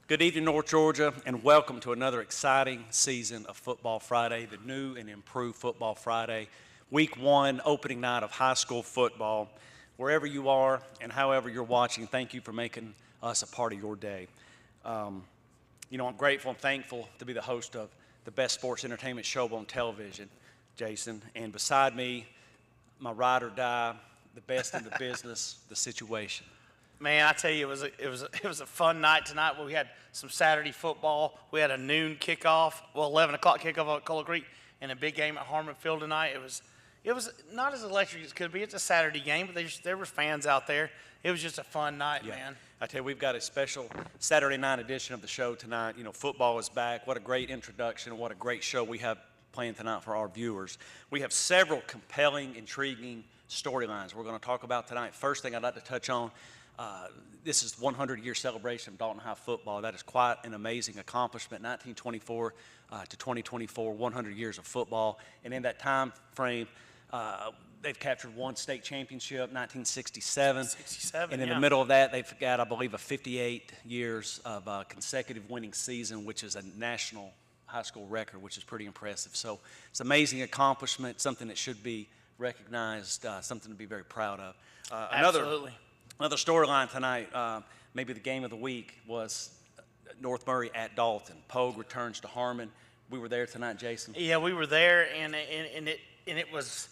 Good evening, North Georgia, and welcome to another exciting season of Football Friday, the new and improved Football Friday, Week 1, opening night of high school football. Wherever you are and however you're watching, thank you for making us a part of your day. I'm grateful and thankful to be the host of the best sports entertainment show on television, Jason. And beside me, my ride or die, the best in the business, The Situation. Man, I tell you, it was a fun night tonight. We had some Saturday football. We had a noon kickoff, 11 o'clock kickoff at Cola Creek, and a big game at Harmon Field tonight. It was not as electric as it could be. It's a Saturday game, but there were fans out there. It was just a fun night, man. I tell you, we've got a special Saturday night edition of the show tonight. Football is back. What a great introduction. What a great show we have planned tonight for our viewers. We have several compelling, intriguing storylines we're going to talk about tonight. First thing I'd like to touch on, this is 100-year celebration of Dalton High football. That is quite an amazing accomplishment. 1924 to 2024, 100 years of football. And in that time frame, they've captured one state championship, 1967. And in the middle of that, they've got, I believe, a 58 years of consecutive winning season, which is a national high school record, which is pretty impressive. So it's an amazing accomplishment, something that should be recognized, something to be very proud of. Absolutely. Another storyline tonight, maybe the game of the week, was North Murray at Dalton. Pogue returns to Harmon. We were there tonight, Jason. Yeah, we were there, and it was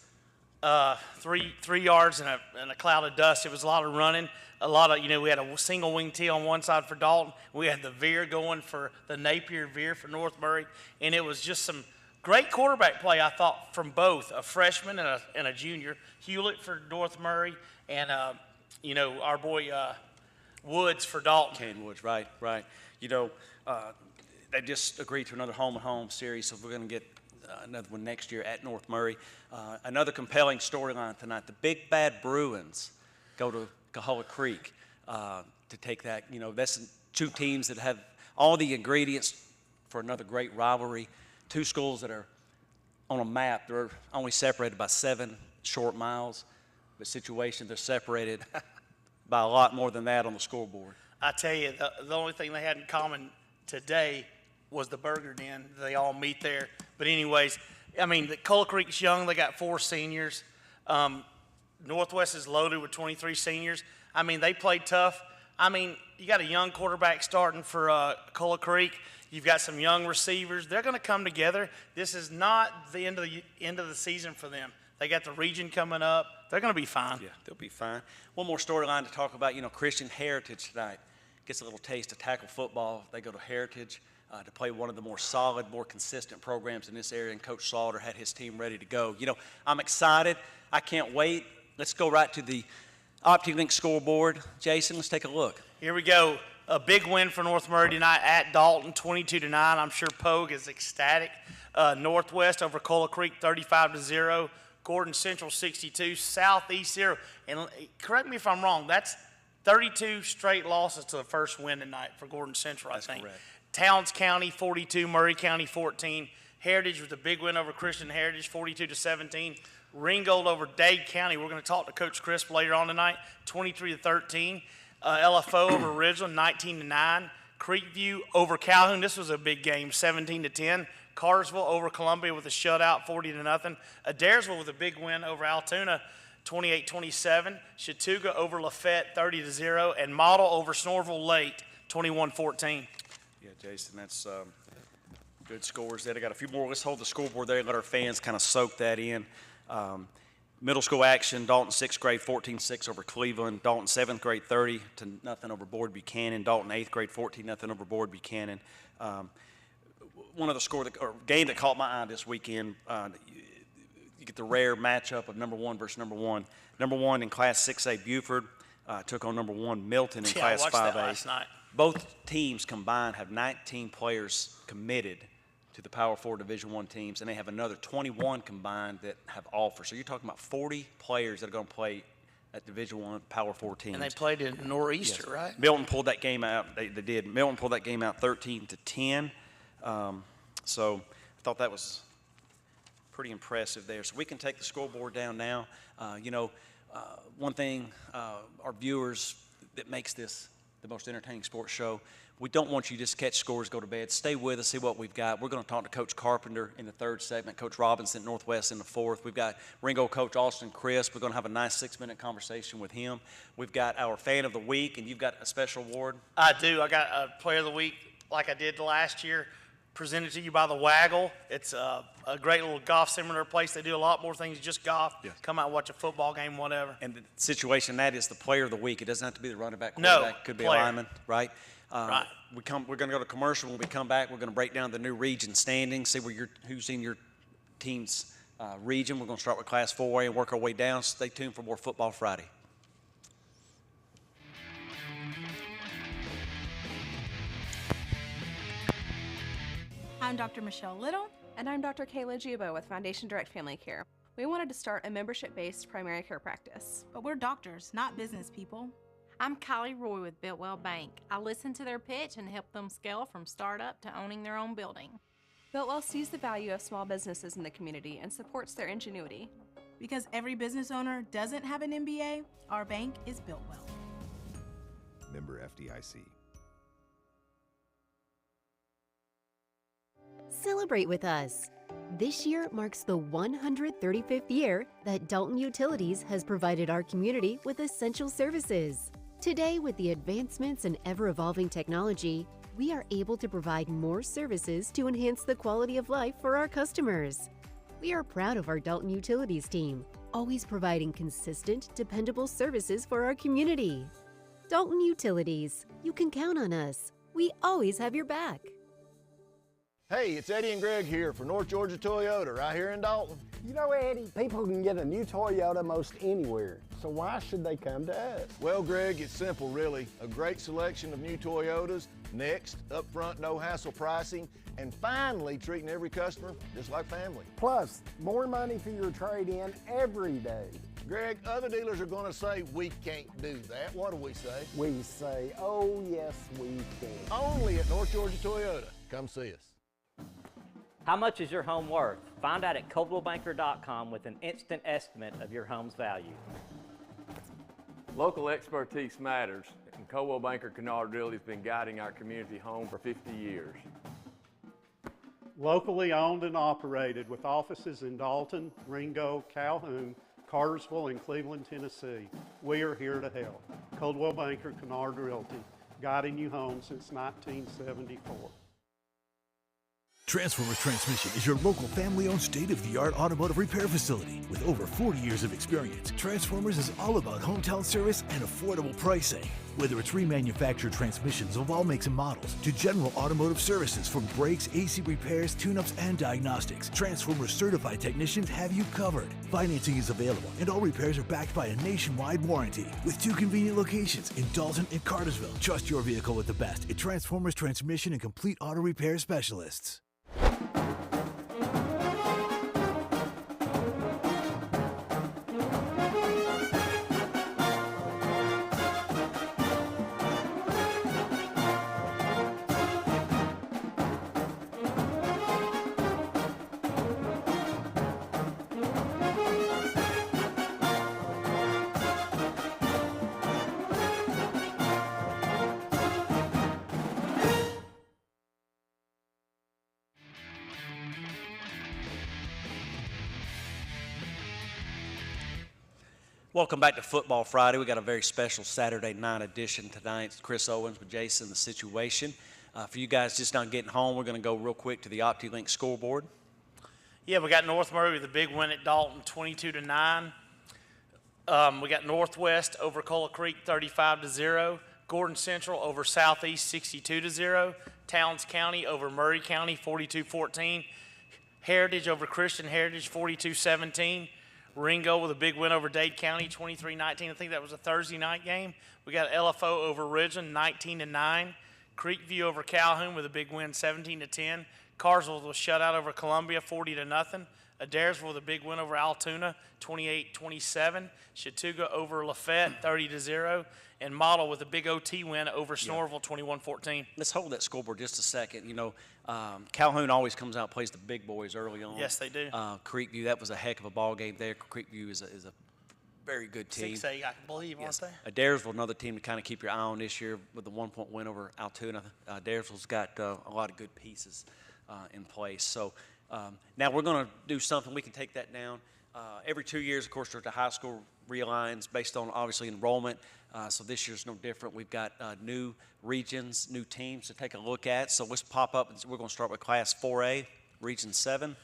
3 yards and a cloud of dust. It was a lot of running, we had a single wing tee on one side for Dalton. We had the veer going for the Napier veer for North Murray, and it was just some great quarterback play, I thought, from both a freshman and a junior. Hewlett for North Murray, and our boy Woods for Dalton. Kane Woods, right. They just agreed to another home-and-home series, so we're going to get another one next year at North Murray. Another compelling storyline tonight. The Big Bad Bruins go to Coahulla Creek to take that. That's two teams that have all the ingredients for another great rivalry. Two schools that are on a map. They're only separated by 7 short miles. But Situation, they're separated by a lot more than that on the scoreboard. I tell you, the only thing they had in common today was the Burger Den. They all meet there. But anyways, the Cola Creek's young. They got 4 seniors. Northwest is loaded with 23 seniors. They played tough. You got a young quarterback starting for Cola Creek. You've got some young receivers. They're going to come together. This is not the end of the season for them. They got the region coming up. They're going to be fine. Yeah, they'll be fine. One more storyline to talk about. Christian Heritage tonight gets a little taste of tackle football. They go to Heritage to play one of the more solid, more consistent programs in this area, and Coach Slaughter had his team ready to go. I'm excited. I can't wait. Let's go right to the OptiLink scoreboard. Jason, let's take a look. Here we go. A big win for North Murray tonight at Dalton, 22-9. I'm sure Pogue is ecstatic. Northwest over Cola Creek, 35-0. Gordon Central 62, Southeast 0. And correct me if I'm wrong, that's 32 straight losses to the first win tonight for Gordon Central, I think. Correct. Towns County 42, Murray County 14. Heritage with a big win over Christian Heritage, 42-17. Ringgold over Dade County. We're going to talk to Coach Crisp later on tonight, 23-13. LFO over Ridgeland, 19-9. Creekview over Calhoun. This was a big game, 17-10. Cartersville over Columbia with a shutout, 40-0. Adairsville with a big win over Altoona, 28-27. Chattooga over Lafette, 30-0. And Model over Snorville Lake, 21-14. Yeah, Jason, that's good scores there. They got a few more. Let's hold the scoreboard there and let our fans kind of soak that in. Middle school action, Dalton 6th grade 14-6 over Cleveland. Dalton 7th grade 30-0 over Board Buchanan. Dalton 8th grade 14-0 over Board Buchanan. One of the game that caught my eye this weekend, you get the rare matchup of number 1 versus number 1. Number 1 in Class 6A, Buford took on number 1 Milton in Class 5A. I watched that last night. Both teams combined have 19 players committed to the Power 4 Division I teams, and they have another 21 combined that have offers. So you're talking about 40 players that are going to play at Division I Power 4 teams. And they played in Nor'easter, right? Milton pulled that game out. They did. Milton pulled that game out 13-10. So I thought that was pretty impressive there. So we can take the scoreboard down now. One thing our viewers that makes this the most entertaining sports show. We don't want you to just catch scores, go to bed. Stay with us, see what we've got. We're going to talk to Coach Carpenter in the third segment, Coach Robinson at Northwest in the fourth. We've got Ringo coach Austin Crisp. We're going to have a nice 6-minute conversation with him. We've got our fan of the week, and you've got a special award. I do. I got a player of the week like I did last year, presented to you by the Waggle. It's a great little golf seminar place. They do a lot more things than just golf. Yes. Come out and watch a football game, whatever. And the situation, that is the player of the week. It doesn't have to be the running back, No, quarterback. Could be player. a lineman, right? Right. We're going to go to commercial. When we come back, we're going to break down the new region standings, see who's in your team's region. We're going to start with Class 4A and work our way down. Stay tuned for more Football Friday. I'm Dr. Michelle Little. And I'm Dr. Kayla Juba with Foundation Direct Family Care. We wanted to start a membership-based primary care practice. But we're doctors, not business people. I'm Kylie Roy with Biltwell Bank. I listen to their pitch and help them scale from startup to owning their own building. Biltwell sees the value of small businesses in the community and supports their ingenuity. Because every business owner doesn't have an MBA, our bank is built well. Member FDIC. Celebrate with us. This year marks the 135th year that Dalton Utilities has provided our community with essential services. Today, with the advancements in ever-evolving technology, we are able to provide more services to enhance the quality of life for our customers. We are proud of our Dalton Utilities team, always providing consistent, dependable services for our community. Dalton Utilities, you can count on us. We always have your back. Hey, it's Eddie and Greg here for North Georgia Toyota right here in Dalton. You know, Eddie, people can get a new Toyota most anywhere, so why should they come to us? Well, Greg, it's simple really. A great selection of new Toyotas, next, upfront no hassle pricing, and finally treating every customer just like family. Plus, more money for your trade-in every day. Greg, other dealers are gonna say we can't do that. What do we say? We say, oh yes, we can. Only at North Georgia Toyota. Come see us. How much is your home worth? Find out at ColdwellBanker.com with an instant estimate of your home's value. Local expertise matters, and Coldwell Banker Kennard Realty has been guiding our community home for 50 years. Locally owned and operated with offices in Dalton, Ringo, Calhoun, Cartersville, and Cleveland, Tennessee. We are here to help. Coldwell Banker Kennard Realty, guiding you home since 1974. Transformers Transmission is your local family-owned state-of-the-art automotive repair facility. With over 40 years of experience, Transformers is all about hometown service and affordable pricing. Whether it's remanufactured transmissions of all makes and models to general automotive services from brakes, AC repairs, tune-ups, and diagnostics, Transformers certified technicians have you covered. Financing is available, and all repairs are backed by a nationwide warranty. With 2 convenient locations in Dalton and Cartersville, trust your vehicle with the best at Transformers Transmission and Complete Auto Repair Specialists. Welcome back to Football Friday. We got a very special Saturday night edition tonight. It's Chris Owens with Jason, The Situation. For you guys just not getting home, we're going to go real quick to the OptiLink scoreboard. Yeah, we got North Murray with a big win at Dalton, 22-9. We got Northwest over Cola Creek, 35-0. Gordon Central over Southeast, 62-0. Towns County over Murray County, 42-14. Heritage over Christian Heritage, 42-17. Ringo with a big win over Dade County, 23-19. I think that was a Thursday night game. We got LFO over Ridgeland, 19-9. Creekview over Calhoun with a big win, 17-10. Carsville with a shutout over Columbia, 40-0. Adairsville with a big win over Altoona, 28-27. Chattooga over Lafette, 30-0. And Model with a big OT win over Snorville, 21-14. Let's hold that scoreboard just a second. You know, Calhoun always comes out and plays the big boys early on. Yes, they do. Creekview, that was a heck of a ball game there. Creekview is a very good team. 6A, I believe, Yes. aren't they? Dyersville, another team to kind of keep your eye on this year with the 1-point win over Altoona. Dyersville's got a lot of good pieces in place. So now we're going to do something. We can take that down. Every 2 years, of course, the high school realigns based on, obviously, enrollment. So this year's no different. We've got new regions, new teams to take a look at. So let's pop up. We're going to start with Class 4A, Region 7.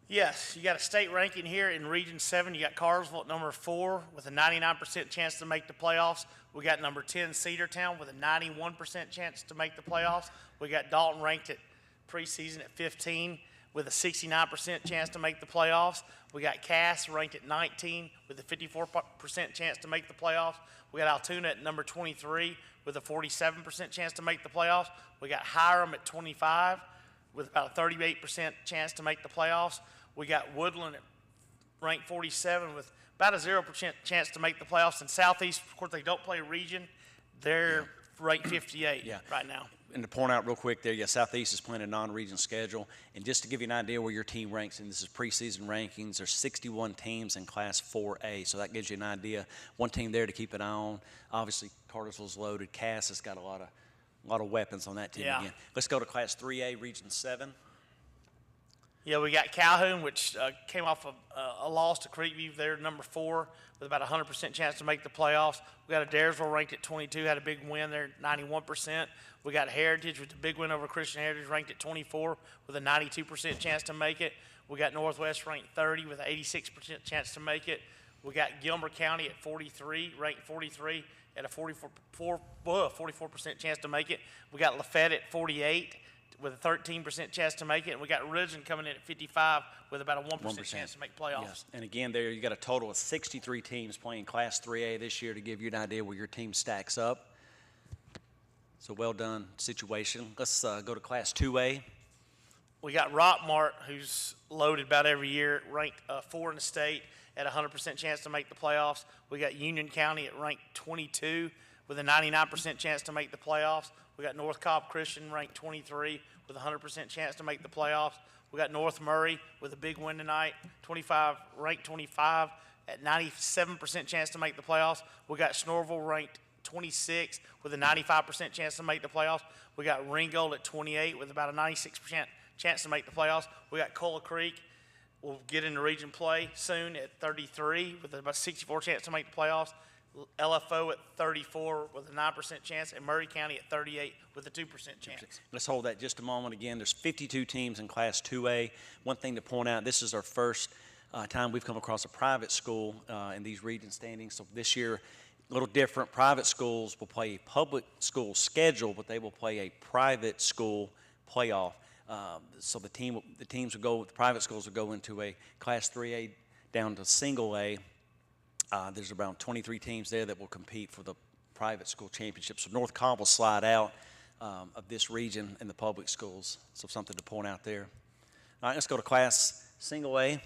Yes, you got a state ranking here in Region 7. You got Cartersville at number 4 with a 99% chance to make the playoffs. We got number 10, Cedartown, with a 91% chance to make the playoffs. We got Dalton ranked at preseason at 15 with a 69% chance to make the playoffs. We got Cass ranked at 19 with a 54% chance to make the playoffs. We got Altoona at number 23 with a 47% chance to make the playoffs. We got Hiram at 25 with about a 38% chance to make the playoffs. We got Woodland at ranked 47 with about a 0% chance to make the playoffs. And Southeast, of course, they don't play region. They're ranked 58 right now. And to point out real quick there, Southeast is playing a non-region schedule. And just to give you an idea where your team ranks, and this is preseason rankings, there's 61 teams in Class 4A. So that gives you an idea. One team there to keep an eye on. Obviously, Cartersville's loaded. Cass has got a lot of weapons on that team again. Let's go to Class 3A, Region 7. Yeah, we got Calhoun, which came off of a loss to Creekview. They're number 4 with about a 100% chance to make the playoffs. We got a Dyersville ranked at 22, had a big win there, 91%. We got Heritage with a big win over Christian Heritage, ranked at 24 with a 92% chance to make it. We got Northwest ranked 30 with an 86% chance to make it. We got Gilmer County at 43, ranked 43 at a 44% chance to make it. We got Lafayette at 48 with a 13% chance to make it. And we got Ridgeland coming in at 55 with about a 1% chance to make playoffs. Yes. And again, there you got a total of 63 teams playing Class 3A this year to give you an idea where your team stacks up. So well done situation. Let's go to Class 2A. We got Rockmart, who's loaded about every year, ranked 4 in the state at a 100% chance to make the playoffs. We got Union County at ranked 22 with a 99% chance to make the playoffs. We got North Cobb Christian ranked 23 with a 100% chance to make the playoffs. We got North Murray with a big win tonight, ranked 25 at 97% chance to make the playoffs. We got Schnorville ranked 26 with a 95% chance to make the playoffs. We got Ringgold at 28 with about a 96% chance to make the playoffs. We got Cola Creek. We'll get into region play soon at 33 with about a 64 chance to make the playoffs. LFO at 34 with a 9% chance, and Murray County at 38 with a 2% chance. Let's hold that just a moment again. There's 52 teams in Class 2A. One thing to point out, this is our first time we've come across a private school in these region standings. So this year, a little different. Private schools will play a public school schedule, but they will play a private school playoff. So the teams will go, the private schools will go into a Class 3A down to single A. There's around 23 teams there that will compete for the private school championship. So North Cobb will slide out of this region in the public schools. So something to point out there. All right, let's go to Class Single A.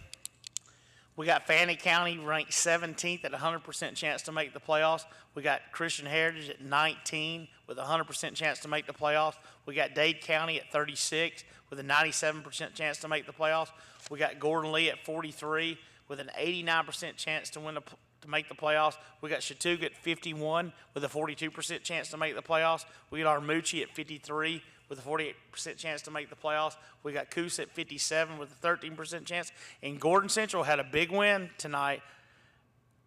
We got Fannin County ranked 17th at a 100% chance to make the playoffs. We got Christian Heritage at 19 with a 100% chance to make the playoffs. We got Dade County at 36 with a 97% chance to make the playoffs. We got Gordon Lee at 43 with an 89% chance to make the playoffs. We got Chattooga at 51 with a 42% chance to make the playoffs. We got Armucci at 53 with a 48% chance to make the playoffs. We got Coosa at 57 with a 13% chance. And Gordon Central had a big win tonight,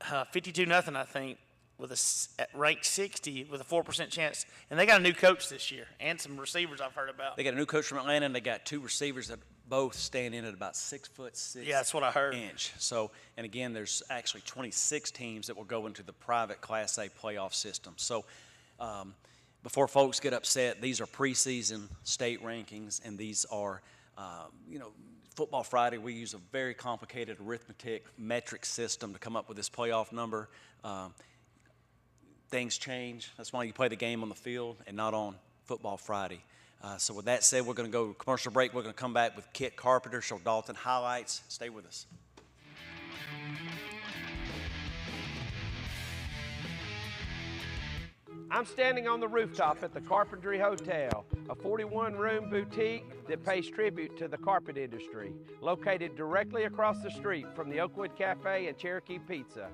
52-0, I think, with at ranked 60 with a 4% chance. And they got a new coach this year and some receivers I've heard about. They got a new coach from Atlanta, and they got 2 receivers that both stand in at about 6'6". Yeah, that's what I heard. So, and again, there's actually 26 teams that will go into the private Class A playoff system. So, before folks get upset, these are preseason state rankings, and these are, Football Friday, we use a very complicated arithmetic metric system to come up with this playoff number. Things change. That's why you play the game on the field and not on Football Friday. So with that said, we're going to go to commercial break. We're going to come back with Kit Carpenter, show Dalton highlights. Stay with us. I'm standing on the rooftop at the Carpentry Hotel, a 41-room boutique that pays tribute to the carpet industry, located directly across the street from the Oakwood Cafe and Cherokee Pizza.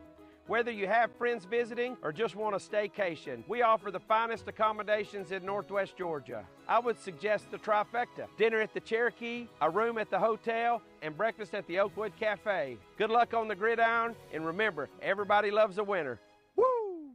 Whether you have friends visiting or just want a staycation, we offer the finest accommodations in Northwest Georgia. I would suggest the trifecta: dinner at the Cherokee, a room at the hotel, and breakfast at the Oakwood Cafe. Good luck on the gridiron, and remember, everybody loves a winner. Woo!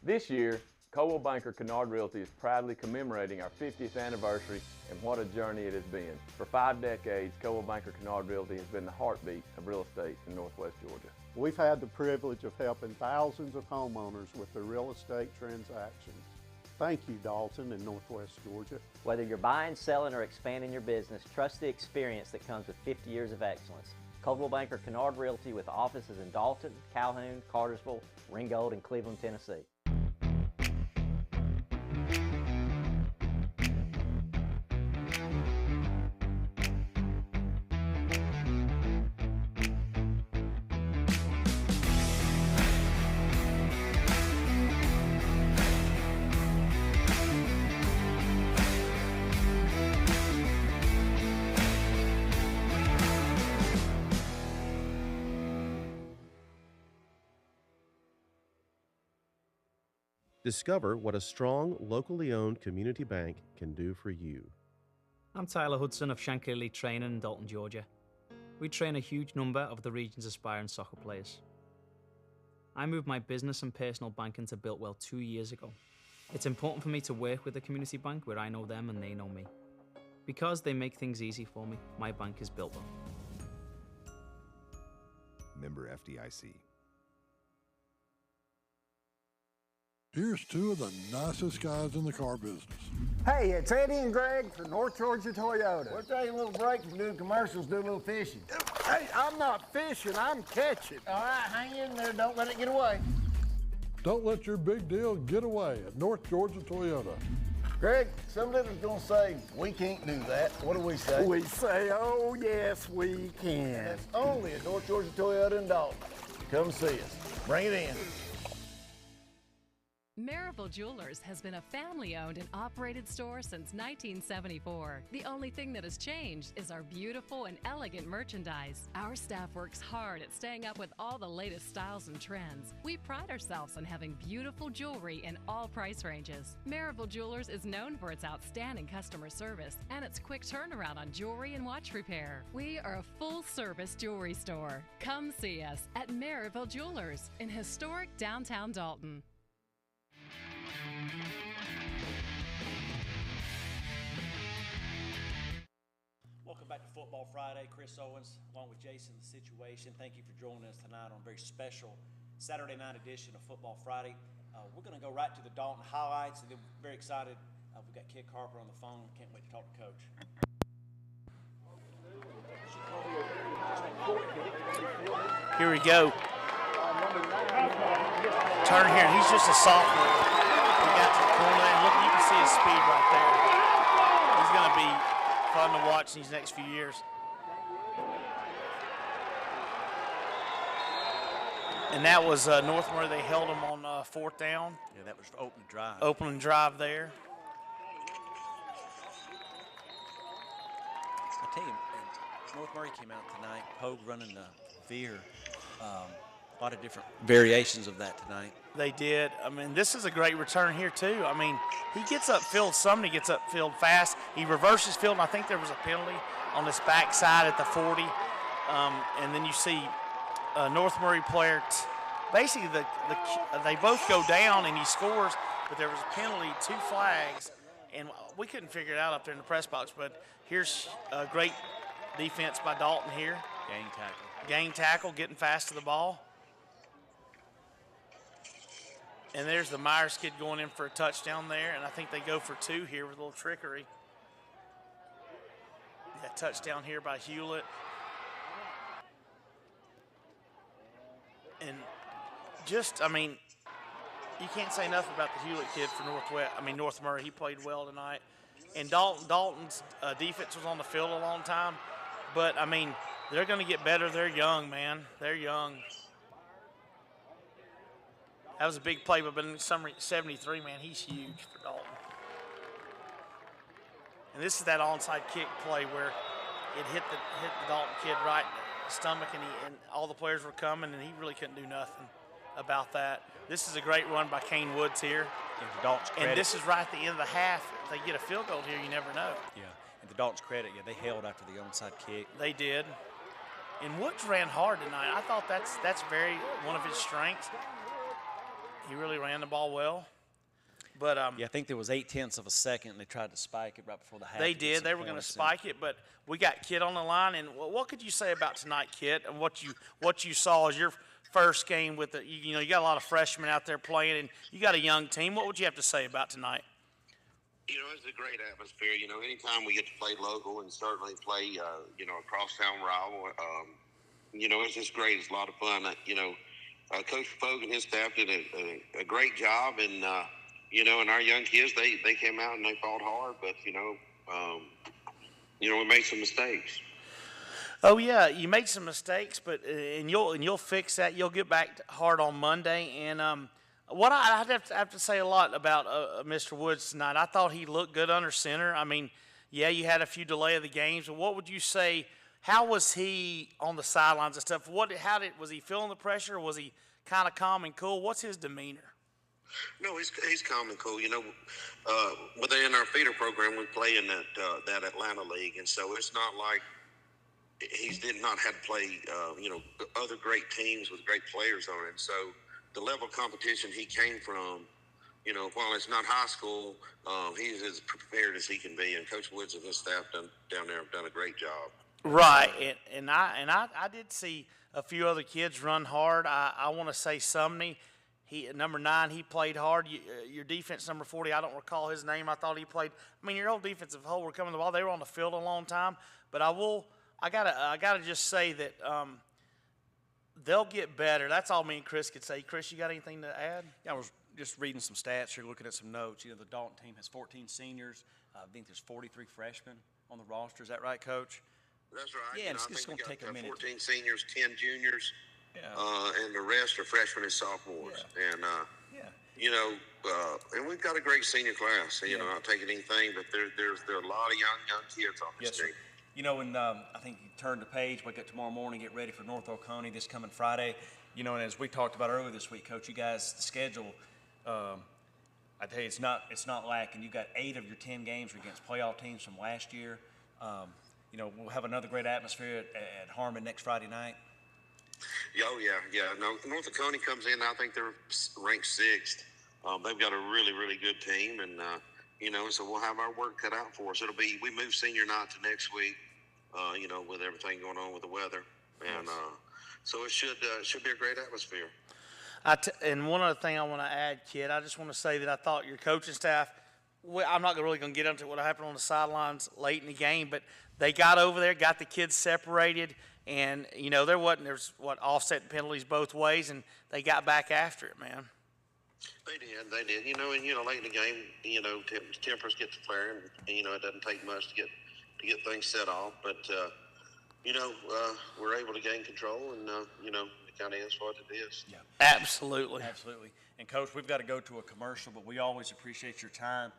This year, Coldwell Banker Kennard Realty is proudly commemorating our 50th anniversary, and what a journey it has been. For 5 decades, Coldwell Banker Kennard Realty has been the heartbeat of real estate in Northwest Georgia. We've had the privilege of helping thousands of homeowners with their real estate transactions. Thank you, Dalton and Northwest Georgia. Whether you're buying, selling, or expanding your business, trust the experience that comes with 50 years of excellence. Coldwell Banker Kennard Realty with offices in Dalton, Calhoun, Cartersville, Ringgold, and Cleveland, Tennessee. Discover what a strong, locally owned community bank can do for you. I'm Tyler Hudson of Shankly Elite Training in Dalton, Georgia. We train a huge number of the region's aspiring soccer players. I moved my business and personal banking to Builtwell 2 years ago. It's important for me to work with a community bank where I know them and they know me. Because they make things easy for me, my bank is Builtwell. Member FDIC. Here's two of the nicest guys in the car business. Hey, it's Eddie and Greg from North Georgia Toyota. We'll take a little break from doing commercials, do a little fishing. Hey, I'm not fishing, I'm catching. All right, hang in there, don't let it get away. Don't let your big deal get away at North Georgia Toyota. Greg, some listeners gonna say, we can't do that. What do we say? We say, oh yes, we can. That's only at North Georgia Toyota in Dalton. Come see us. Bring it in. Maryville Jewelers has been a family-owned and operated store since 1974. The only thing that has changed is our beautiful and elegant merchandise. Our staff works hard at staying up with all the latest styles and trends. We pride ourselves on having beautiful jewelry in all price ranges. Maryville Jewelers is known for its outstanding customer service and its quick turnaround on jewelry and watch repair. We are a full-service jewelry store. Come see us at Maryville Jewelers in historic downtown Dalton. Welcome back to Football Friday. Chris Owens, along with Jason The Situation. Thank you for joining us tonight on a very special Saturday night edition of Football Friday. We're going to go right to the Dalton highlights, and then we're very excited. We've got Kit Carper on the phone. Can't wait to talk to Coach. Here we go. Turn here, and he's just a sophomore. We got to pull in. Look, you can see his speed right there. He's going to be fun to watch these next few years. And that was Northmore. They held him on fourth down. Yeah, that was open drive. Opening drive there. I tell you, North Murray came out tonight. Pogue running the veer. A lot of different variations of that tonight. They did. I mean, this is a great return here, too. I mean, he gets upfield some, he gets upfield fast. He reverses field, and I think there was a penalty on this backside at the 40. And then you see North Murray player, basically they both go down and he scores, but there was a penalty, 2 flags, and we couldn't figure it out up there in the press box. But here's a great defense by Dalton here. Gang tackle. Gang tackle, getting fast to the ball. And there's the Myers kid going in for a touchdown there, and I think they go for 2 here with a little trickery. Yeah, touchdown here by Hewlett. And just, I mean, you can't say enough about the Hewlett kid for North Murray. He played well tonight. And Dalton's defense was on the field a long time. But, I mean, they're going to get better. They're young, man. They're young. That was a big play, but in summary, 73, man, he's huge for Dalton. And this is that onside kick play where it hit the Dalton kid right stomach, and all the players were coming, and he really couldn't do nothing about that. This is a great run by Kane Woods here. And to Dalton's credit, And this is right at the end of the half. If they get a field goal here, you never know. Yeah, and to Dalton's credit, yeah, they held after the onside kick. They did. And Woods ran hard tonight. I thought that's very one of his strengths. He really ran the ball well. But yeah, I think there was 0.8 of a second, and they tried to spike it right before the half. they did. They were going to spike it, but we got Kit on the line. And what could you say about tonight, Kit, and what you saw as your first game with the you got a lot of freshmen out there playing, and you got a young team. What would you have to say about tonight? You know, it's a great atmosphere. You know, anytime we get to play local and certainly play, a crosstown rival, it's just great. It's a lot of fun. Coach Fogue and his staff did a great job, and and our young kids, they came out and they fought hard, but we made some mistakes. Oh yeah, you made some mistakes, but and you'll fix that. You'll get back hard on Monday. And what I'd have to say a lot about Mr. Woods tonight. I thought he looked good under center. I mean, yeah, you had a few delay of the games, but what would you say? How was he on the sidelines and stuff? Was he feeling the pressure? Was he kind of calm and cool? What's his demeanor? No, he's calm and cool. Within our feeder program, we play in that Atlanta league, and so it's not like he did not have to play, other great teams with great players on it. And so the level of competition he came from, while it's not high school, he's as prepared as he can be. And Coach Woods and his staff down there have done a great job. Right, and I did see a few other kids run hard. I want to say Sumney. Number 9, he played hard. Your defense, number 40, I don't recall his name. I thought he played. I mean, your whole defensive whole were coming to the ball. They were on the field a long time. But I gotta just say that they'll get better. That's all me and Chris could say. Chris, you got anything to add? Yeah, I was just reading some stats here, looking at some notes. The Dalton team has 14 seniors. I think there's 43 freshmen on the roster. Is that right, Coach? That's right. Yeah, it's just going to take a minute. 14 seniors, 10 juniors. Yeah. And the rest are freshmen and sophomores. Yeah. And, and we've got a great senior class. Not taking anything, but there are a lot of young kids on this team. And I think you turn the page, wake up tomorrow morning, get ready for North Oconee this coming Friday. And as we talked about earlier this week, Coach, you guys, the schedule, I tell you, it's not lacking. You got 8 of your 10 games against playoff teams from last year. We'll have another great atmosphere at Harmon next Friday night. Oh, yeah. No, North Oconee comes in, I think they're ranked 6th. They've got a really, really good team, and, so we'll have our work cut out for us. We move senior night to next week, with everything going on with the weather. And so it should be a great atmosphere. And one other thing I want to add, Kid, I just want to say that I thought your coaching staff, I'm not really going to get into what happened on the sidelines late in the game, but they got over there, got the kids separated, and, there's offset penalties both ways, and they got back after it, man. They did. And, late in the game, tempers get to flaring, and, it doesn't take much to get things set off, but, we're able to gain control, and, it kind of is what it is. Yeah. Absolutely. And, Coach, we've got to go to a commercial, but we always appreciate your time.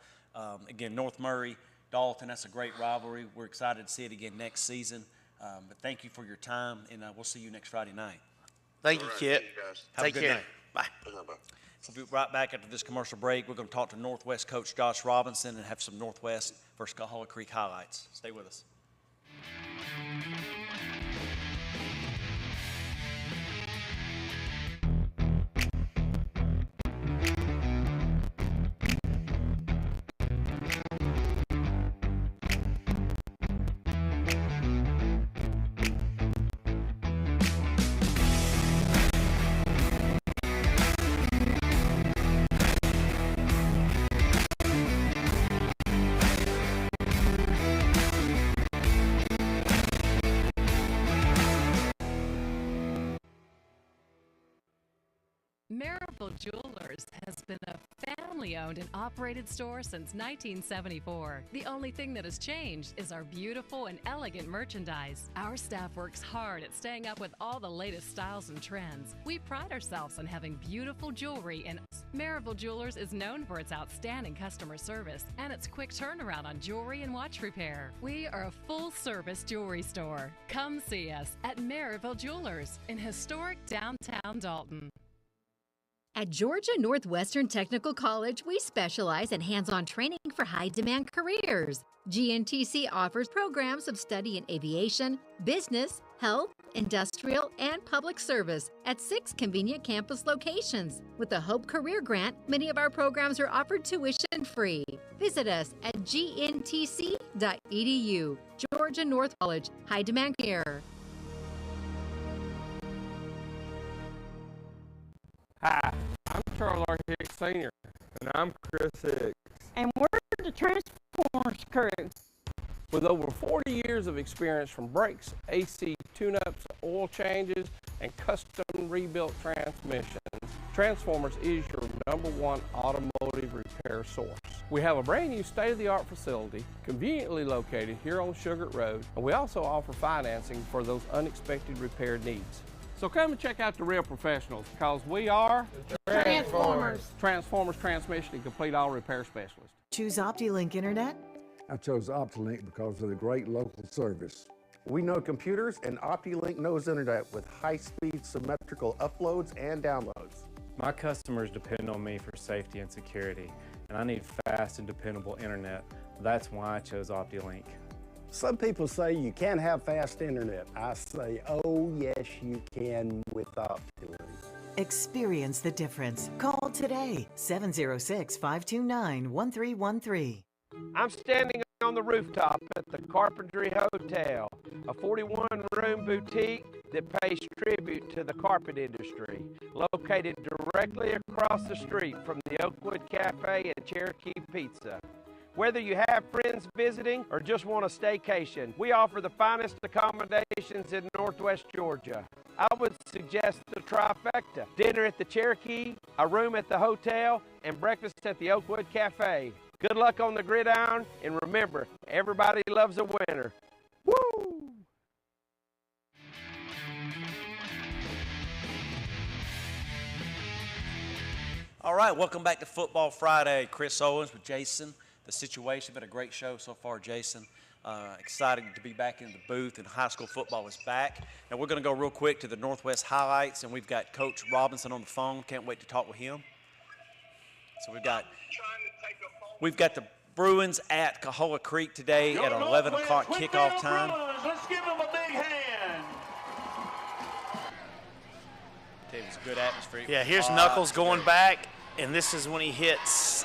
Again, North Murray, Dalton, that's a great rivalry. We're excited to see it again next season. But thank you for your time, and we'll see you next Friday night. Thank you, Kit. Have a good care. night. Bye. We'll be right back after this commercial break. We're going to talk to Northwest coach Josh Robinson and have some Northwest versus Cuyahoga Creek highlights. Stay with us. Maryville Jewelers has been a family family-owned and operated store since 1974. The only thing that has changed is our beautiful and elegant merchandise. Our staff works hard at staying up with all the latest styles and trends. We pride ourselves on having beautiful jewelry, and Maryville Jewelers is known for its outstanding customer service and its quick turnaround on jewelry and watch repair. We are a full-service jewelry store. Come see us at Maryville Jewelers in historic downtown Dalton. At Georgia Northwestern Technical College, we specialize in hands-on training for high-demand careers. GNTC offers programs of study in aviation, business, health, industrial, and public service at 6 convenient campus locations. With the Hope Career Grant, many of our programs are offered tuition-free. Visit us at gntc.edu. Georgia North College, high-demand care. Hi, I'm Charles R. Hicks Sr. And I'm Chris Hicks. And we're the Transformers crew. With over 40 years of experience from brakes, AC tune-ups, oil changes, and custom rebuilt transmissions, Transformers is your #1 automotive repair source. We have a brand new state-of-the-art facility conveniently located here on Sugar Road, and we also offer financing for those unexpected repair needs. So come and check out the real professionals, because we are Transformers. Transformers Transmission and Complete Auto Repair Specialist. Choose OptiLink Internet? I chose OptiLink because of the great local service. We know computers, and OptiLink knows internet with high-speed symmetrical uploads and downloads. My customers depend on me for safety and security, and I need fast and dependable internet. That's why I chose OptiLink. Some people say you can't have fast internet. I say, oh yes you can with OptiLink. Experience the difference. Call today, 706-529-1313. I'm standing on the rooftop at the Carpentry Hotel, a 41-room boutique that pays tribute to the carpet industry, located directly across the street from the Oakwood Cafe and Cherokee Pizza. Whether you have friends visiting or just want a staycation, we offer the finest accommodations in Northwest Georgia. I would suggest the trifecta: dinner at the Cherokee, a room at the hotel, and breakfast at the Oakwood Cafe. Good luck on the gridiron, and remember, everybody loves a winner. Woo! All right, welcome back to Football Friday. Chris Owens with Jason. The Situation, been a great show so far, Jason. Excited to be back in the booth, and high school football is back. Now we're going to go real quick to the Northwest highlights, and we've got Coach Robinson on the phone. Can't wait to talk with him. So we've got the Bruins at Cahola Creek today at 11 o'clock kickoff time. Let's give them a big hand. It was a good atmosphere. Yeah, here's Knuckles going back, and this is when he hits.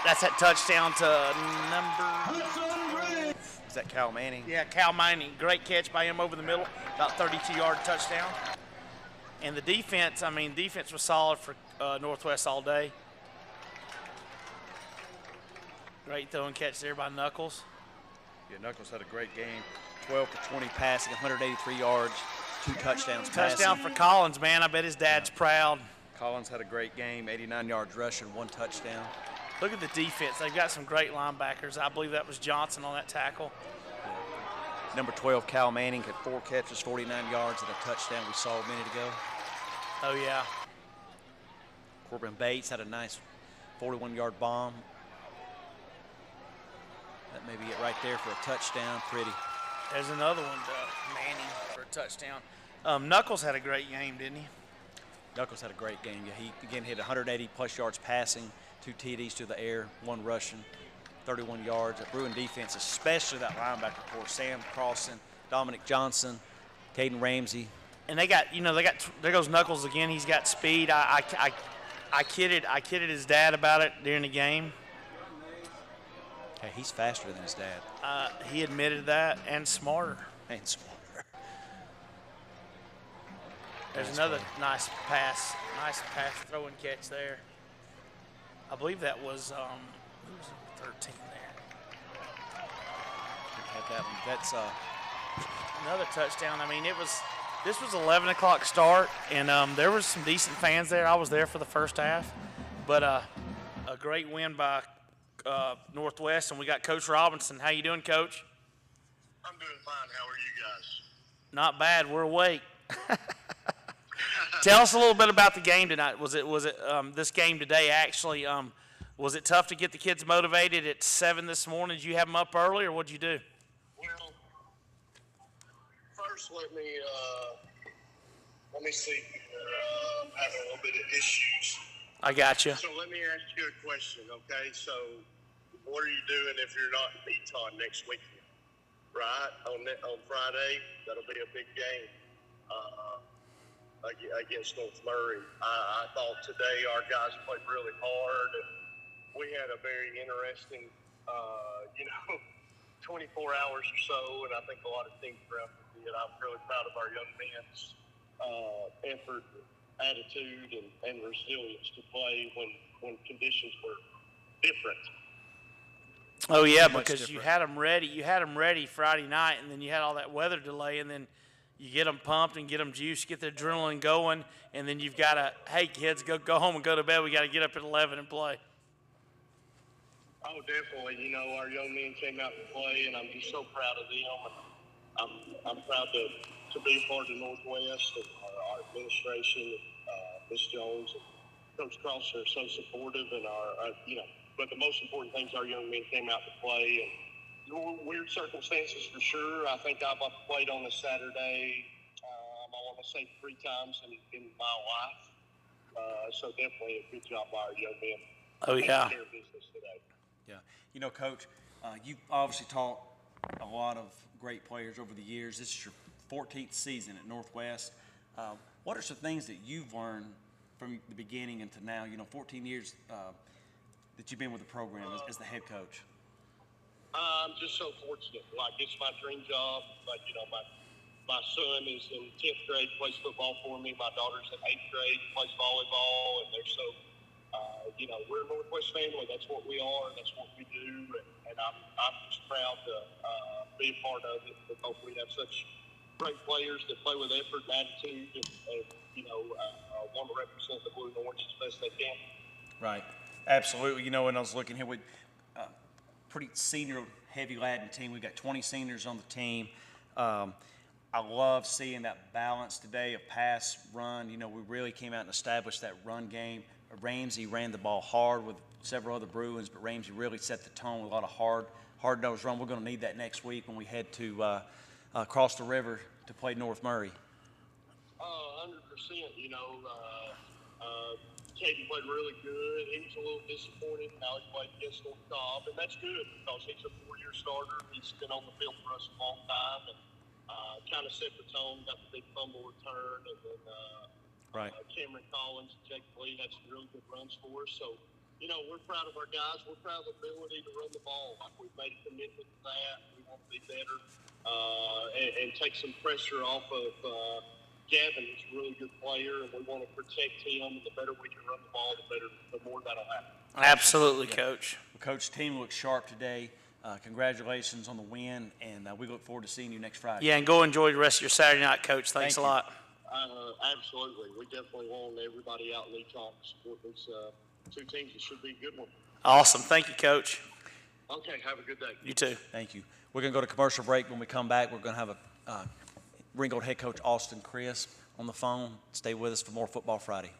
That's that touchdown to number. Is that Cal Manning? Yeah, Cal Manning. Great catch by him over the middle. About 32-yard touchdown. And the defense, defense was solid for Northwest all day. Great throw and catch there by Knuckles. Yeah, Knuckles had a great game. 12 for 20 passing, 183 yards, 2 touchdowns passing. Touchdown for Collins, man. I bet his dad's proud. Collins had a great game, 89 yards rushing, 1 touchdown. Look at the defense. They've got some great linebackers. I believe that was Johnson on that tackle. Number 12, Cal Manning, had 4 catches, 49 yards, and a touchdown we saw a minute ago. Oh, yeah. Corbin Bates had a nice 41-yard bomb. That may be it right there for a touchdown. Pretty. There's another one to Manning for a touchdown. Knuckles had a great game, didn't he? Knuckles had a great game. Yeah, he, again, hit 180-plus yards passing, 2 TDs to the air, 1 rushing, 31 yards. The Bruin defense, especially that linebacker core, Sam Crossan, Dominic Johnson, Caden Ramsey. And they got, there goes Knuckles again. He's got speed. I kidded his dad about it during the game. Hey, he's faster than his dad. He admitted that, and smarter. And smarter. There's another nice pass throw and catch there. I believe that was who was number 13 there? Had that one. That's another touchdown. This was 11 o'clock start, and there was some decent fans there. I was there for the first half, But a great win by Northwest, and we got Coach Robinson. How you doing, Coach? I'm doing fine. How are you guys? Not bad. We're awake. Tell us a little bit about the game tonight. Was it this game today actually? Was it tough to get the kids motivated at 7 this morning? Did you have them up early, or what'd you do? Well, first let me see. I'm having a little bit of issues. I got you. So let me ask you a question, okay? So what are you doing if you're not in Eton next weekend? Right? On Friday, that'll be a big game against North Murray. I thought today our guys played really hard, and we had a very interesting, 24 hours or so, and I think a lot of teams around here did. I'm really proud of our young men's effort, attitude, and resilience to play when conditions were different. Oh yeah, because you had them ready. You had them ready Friday night, and then you had all that weather delay, and then you get them pumped and get them juiced, get the adrenaline going, and then you've got to, hey kids, go home and go to bed. We got to get up at 11 and play. Oh, definitely. Our young men came out to play, and I'm just so proud of them. And I'm proud to be a part of Northwest, and our administration, Ms. Jones and Coach Cross are so supportive, and but the most important thing is our young men came out to play, and weird circumstances for sure. I think I've played on a Saturday, I want to say 3 times in my life. So definitely a good job by our young men. Oh, yeah. Taking care of business today. Yeah. Coach, you've obviously taught a lot of great players over the years. This is your 14th season at Northwest. What are some things that you've learned from the beginning until now? 14 years that you've been with the program as the head coach. I'm just so fortunate. It's my dream job. My son is in 10th grade, plays football for me. My daughter's in 8th grade, plays volleyball, and they're so, we're a Northwest family. That's what we are. That's what we do, and I'm just proud to be a part of it because we have such great players that play with effort and attitude, and want to represent the blue and orange as best they can. Right. Absolutely. When I was looking here, with pretty senior-heavy Latin team. We've got 20 seniors on the team. I love seeing that balance today of pass, run. We really came out and established that run game. Ramsey ran the ball hard with several other Bruins, but Ramsey really set the tone with a lot of hard-nosed run. We're going to need that next week when we head to cross the river to play North Murray. 100%. Caden played really good. He was a little disappointed how he played against North Cobb, and that's good because he's a 4-year starter. He's been on the field for us a long time, and kind of set the tone. Got the big fumble return, and then Cameron Collins and Jake Lee had some really good runs for us. So, we're proud of our guys. We're proud of the ability to run the ball. We've made a commitment to that. We want to be better and take some pressure off of Gavin. Is a really good player, and we want to protect him. The better we can run the ball, the more that'll happen. Absolutely, Coach. Well, Coach, team looks sharp today. Congratulations on the win, and we look forward to seeing you next Friday. Yeah, and go enjoy the rest of your Saturday night, Coach. Thanks a lot. Absolutely. We definitely want everybody out in Eton to support these 2 teams. It should be a good one. Awesome. Thank you, Coach. Okay, have a good day. You too. Thank you. We're going to go to commercial break. When we come back, we're going to have a Ringgold head coach Austin Crisp on the phone. Stay with us for more Football Friday.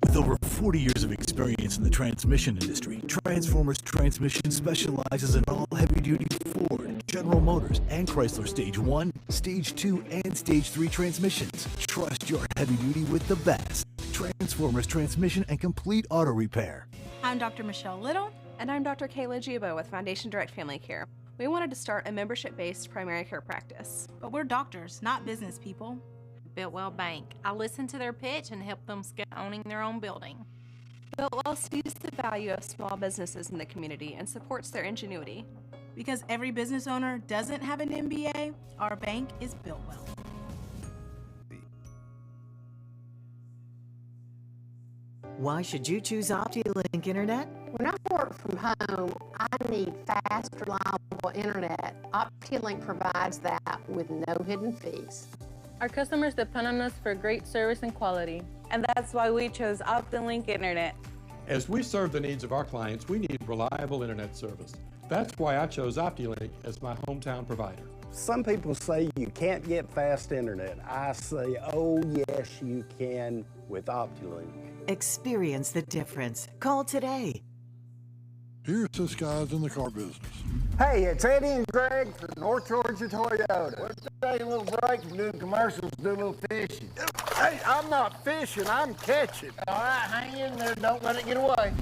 With over 40 years of experience in the transmission industry, Transformers Transmission specializes in all heavy-duty Ford, General Motors, and Chrysler Stage 1, Stage 2, and Stage 3 transmissions. Trust your heavy-duty with the best. Transformers Transmission and Complete Auto Repair. I'm Dr. Michelle Little. And I'm Dr. Kayla Giubo with Foundation Direct Family Care. We wanted to start a membership-based primary care practice. But we're doctors, not business people. Biltwell Bank. I listened to their pitch and helped them get owning their own building. Biltwell sees the value of small businesses in the community and supports their ingenuity. Because every business owner doesn't have an MBA, our bank is Biltwell. Why should you choose OptiLink Internet? When I work from home, I need fast, reliable internet. OptiLink provides that with no hidden fees. Our customers depend on us for great service and quality. And that's why we chose OptiLink Internet. As we serve the needs of our clients, we need reliable internet service. That's why I chose OptiLink as my hometown provider. Some people say you can't get fast internet. I say, oh yes you can with OptiLink. Experience the difference. Call today. Here's this guy's in the car business. Hey, it's Eddie and Greg from North Georgia Toyota. We're taking a little break from doing commercials, do a little fishing. Hey, I'm not fishing, I'm catching. All right, hang in there, don't let it get away.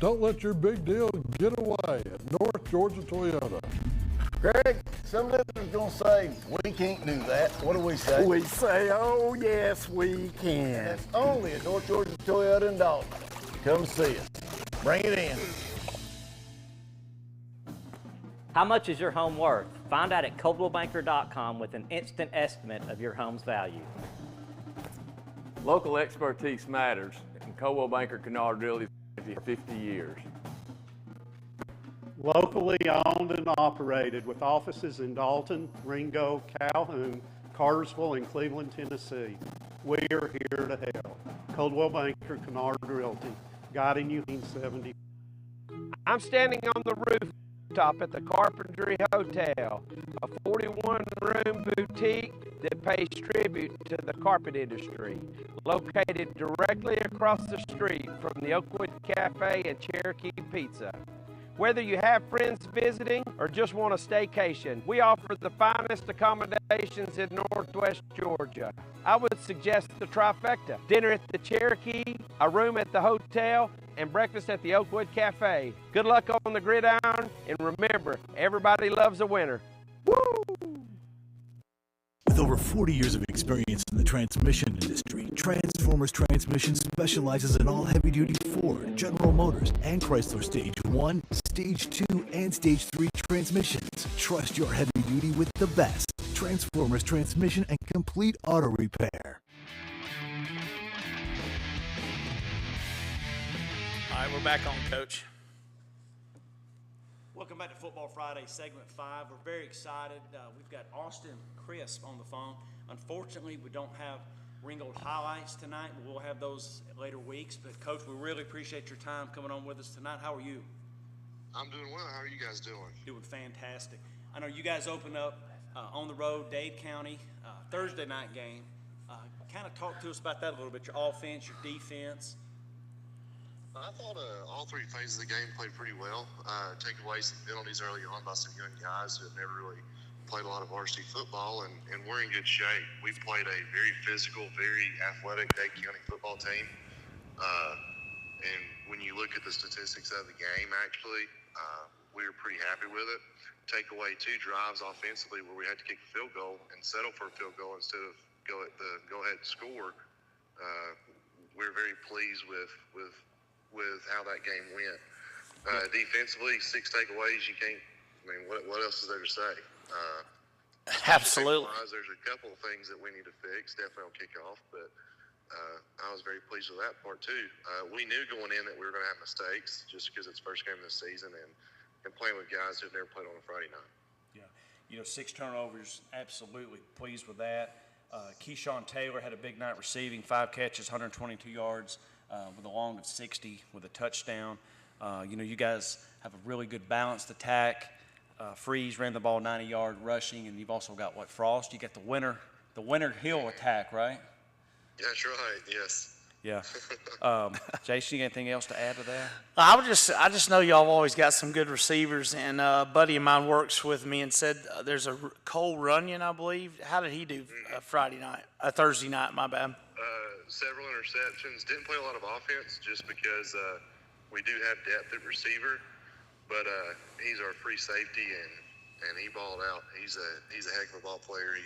Don't let your big deal get away at North Georgia Toyota. Greg, some listeners gonna say, we can't do that. What do we say? We say, oh yes, we can. And that's only at North Georgia Toyota in Dalton. Come see us. Bring it in. How much is your home worth? Find out at ColdwellBanker.com with an instant estimate of your home's value. Local expertise matters, and Coldwell Banker Kennard Realty for 50 years. Locally owned and operated with offices in Dalton, Ringo, Calhoun, Cartersville, and Cleveland, Tennessee. We are here to help. Coldwell Banker Kennard Realty, guiding you in 70. I'm standing on the rooftop at the Carpentry Hotel, a 41-room boutique that pays tribute to the carpet industry, located directly across the street from the Oakwood Cafe and Cherokee Pizza. Whether you have friends visiting or just want a staycation, we offer the finest accommodations in Northwest Georgia. I would suggest the trifecta: dinner at the Cherokee, a room at the hotel, and breakfast at the Oakwood Cafe. Good luck on the gridiron, and remember, everybody loves a winner. Woo! With over 40 years of experience in the transmission industry, Transformers Transmission specializes in all heavy-duty Ford, General Motors, and Chrysler Stage 1, Stage 2, and Stage 3 transmissions. Trust your heavy-duty with the best. Transformers Transmission and Complete Auto Repair. All right, we're back on, Coach. Welcome back to Football Friday, segment 5. We're very excited. We've got Austin Crisp on the phone. Unfortunately, we don't have Ringgold highlights tonight. We'll have those later weeks. But, Coach, we really appreciate your time coming on with us tonight. How are you? I'm doing well. How are you guys doing? Doing fantastic. I know you guys opened up on the road, Dade County, Thursday night game. Kind of talk to us about that a little bit, your offense, your defense. I thought all three phases of the game played pretty well. Take away some penalties early on by some young guys who have never really played a lot of varsity football, and we're in good shape. We've played a very physical, very athletic Dade County football team. And when you look at the statistics of the game, actually, we were pretty happy with it. Take away 2 drives offensively where we had to kick a field goal and settle for a field goal instead of go ahead and score. We're very pleased with how that game went. Defensively, 6 takeaways. You can't. I mean, what else is there to say? Absolutely. There's a couple of things that we need to fix, definitely on kickoff, but I was very pleased with that part too. We knew going in that we were going to have mistakes just because it's first game of the season and playing with guys who've never played on a Friday night. Yeah, 6 turnovers, absolutely pleased with that. Keyshawn Taylor had a big night receiving, 5 catches, 122 yards, with a long of 60 with a touchdown. You guys have a really good balanced attack. Freeze ran the ball 90-yard rushing, and you've also got Frost. You got the Winter Hill attack, right? That's right. Yes. Yeah. Jason, you got anything else to add to that? I just know y'all have always got some good receivers, and a buddy of mine works with me and said there's a Cole Runyon, I believe. How did he do Thursday night? My bad. Several interceptions. Didn't play a lot of offense just because we do have depth at receiver, but he's our free safety, and he balled out. He's a heck of a ball player. He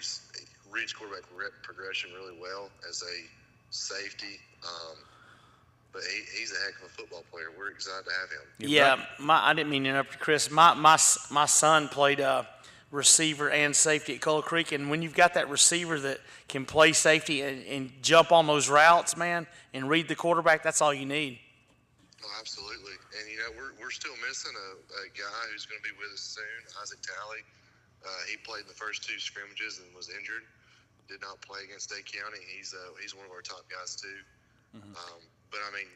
reads quarterback progression really well as a safety. But he's a heck of a football player. We're excited to have him. Yeah, I didn't mean to interrupt you, Chris. My son played receiver and safety at Coal Creek, and when you've got that receiver that can play safety and jump on those routes, man, and read the quarterback, that's all you need. Oh, absolutely. And we're still missing a guy who's going to be with us soon, Isaac Talley. He played in the first 2 scrimmages and was injured. did not play against Dade County. He's one of our top guys too. But I mean,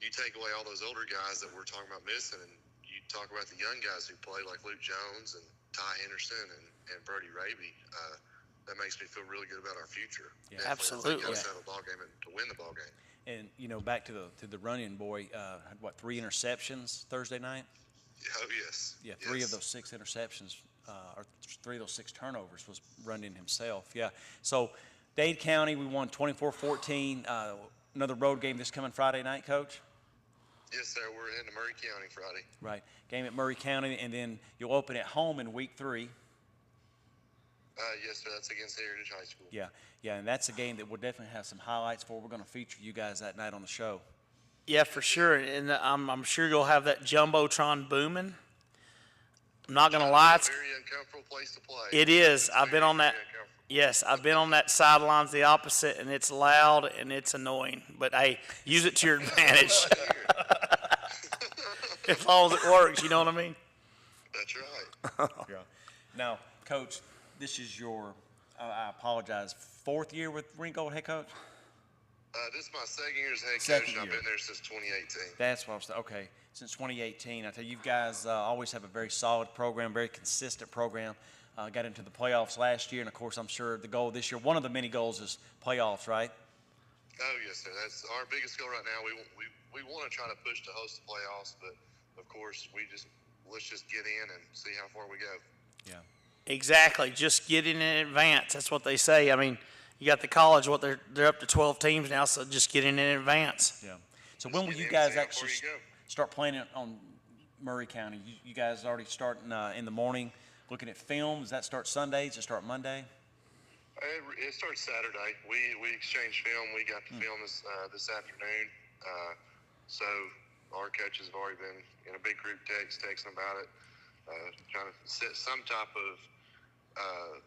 you take away all those older guys that we're talking about missing, and you talk about the young guys who play like Luke Jones and Ty Henderson and Brody Raby. That makes me feel really good about our future. Yeah, absolutely. Got to settle the ball game and to win the ball game. And back to the running boy, had 3 interceptions Thursday night? Oh yes. Yeah, 3 of those 6 interceptions, or 3 of those 6 turnovers was Runyon himself. Yeah. So Dade County, we won 24-14. Another road game this coming Friday night, Coach? Yes, sir. We're heading to Murray County Friday. Right. Game at Murray County, and then you'll open at home in week 3. Yes, sir. That's against Heritage High School. Yeah, and that's a game that we'll definitely have some highlights for. We're going to feature you guys that night on the show. Yeah, for sure. And I'm sure you'll have that Jumbotron booming. I'm not going to lie. It's a very uncomfortable place to play. It is. I've been on that. Yes, I've been on that sidelines the opposite, and it's loud and it's annoying. But, hey, use it to your advantage. As long as it works, you know what I mean? That's right. Yeah. Now, Coach, this is your, I apologize, 4th year with Ringgold head coach? This is my 2nd year as head Second coach, and I've year. been there since 2018. That's what I was okay. Since 2018. I tell you, you guys always have a very solid program, very consistent program. Got into the playoffs last year, and of course, I'm sure the goal this year, one of the many goals is playoffs, right? Oh, yes, sir. That's our biggest goal right now. We want to try to push to host the playoffs, but of course, let's just get in and see how far we go. Yeah. Exactly. Just get in advance. That's what they say. I mean, you got the college, they're up to 12 teams now, so just get in advance. Yeah. So when will you guys actually start playing on Murray County? You guys already starting in the morning looking at film? Does that start Sunday? Does it start Monday? It starts Saturday. We exchange film. We got the film this afternoon. So our coaches have already been in a big group texting about it, trying to set some type of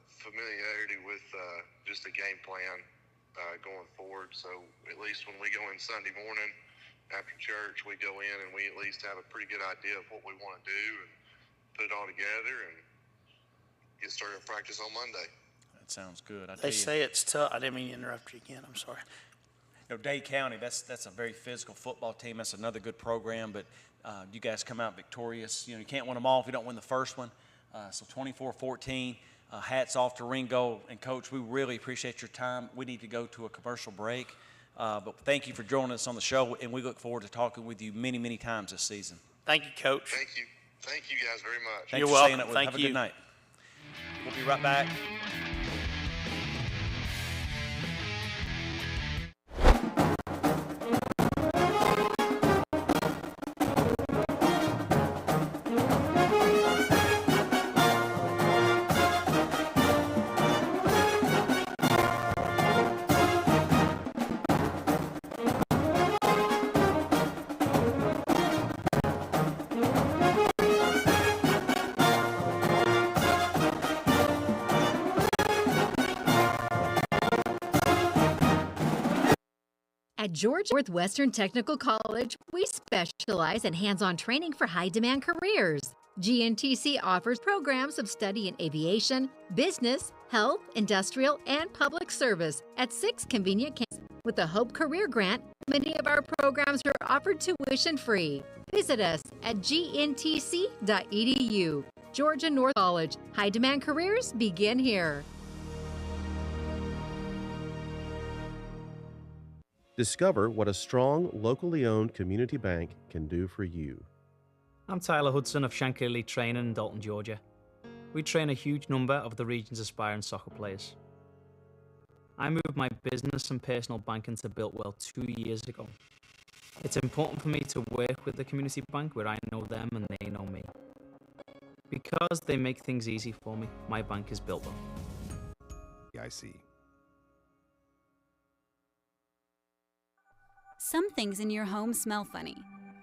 familiarity with just a game plan going forward. So at least when we go in Sunday morning after church, we go in and we at least have a pretty good idea of what we want to do and put it all together and get started in practice on Monday. That sounds good. They say it's tough. I didn't mean to interrupt you again. I'm sorry. Dade County, that's a very physical football team. That's another good program, but you guys come out victorious. You can't win them all if you don't win the first one. So 24-14, hats off to Ringgold. And, Coach, we really appreciate your time. We need to go to a commercial break. But thank you for joining us on the show, and we look forward to talking with you many, many times this season. Thank you, Coach. Thank you. Thank you guys very much. Thanks You're for welcome. staying up with us. Thank Have a you. good night. We'll be right back. At Georgia Northwestern Technical College, we specialize in hands-on training for high-demand careers. GNTC offers programs of study in aviation, business, health, industrial, and public service at 6 convenient campuses. With the Hope Career Grant, many of our programs are offered tuition-free. Visit us at gntc.edu. Georgia North College. High-demand careers begin here. Discover what a strong, locally owned community bank can do for you. I'm Tyler Hudson of Shankley Training in Dalton, Georgia. We train a huge number of the region's aspiring soccer players. I moved my business and personal banking to Builtwell 2 years ago. It's important for me to work with the community bank where I know them and they know me. Because they make things easy for me, my bank is Builtwell. I see. Some things in your home smell funny.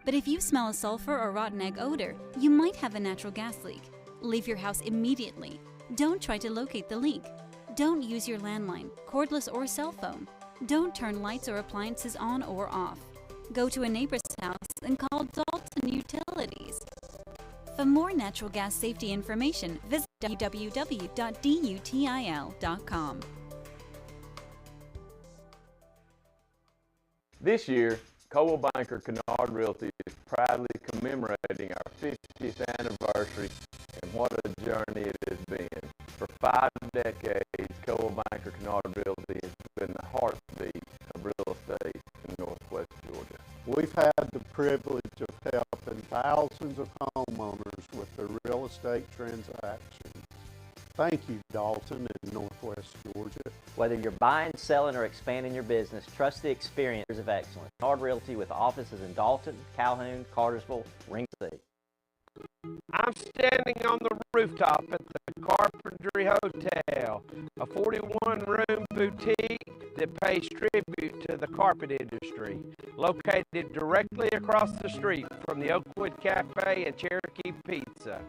But if you smell a sulfur or rotten egg odor, you might have a natural gas leak. Leave your house immediately. Don't try to locate the leak. Don't use your landline, cordless or cell phone. Don't turn lights or appliances on or off. Go to a neighbor's house and call Dalton Utilities. For more natural gas safety information, visit www.dutil.com. This year, Coldwell Banker Kennard Realty is proudly commemorating our 50th anniversary, and what a journey it has been. For 5 decades, Coldwell Banker Kennard Realty has been the heartbeat of real estate in Northwest Georgia. We've had the privilege of helping thousands of homeowners with their real estate transactions. Thank you, Dalton and Northwest Georgia. Whether you're buying, selling, or expanding your business, trust the experience of excellence. Kennard Realty with offices in Dalton, Calhoun, Cartersville, Ring City. I'm standing on the rooftop at the Carpentry Hotel, a 41-room boutique that pays tribute to the carpet industry, located directly across the street from the Oakwood Cafe and Cherokee Pizza.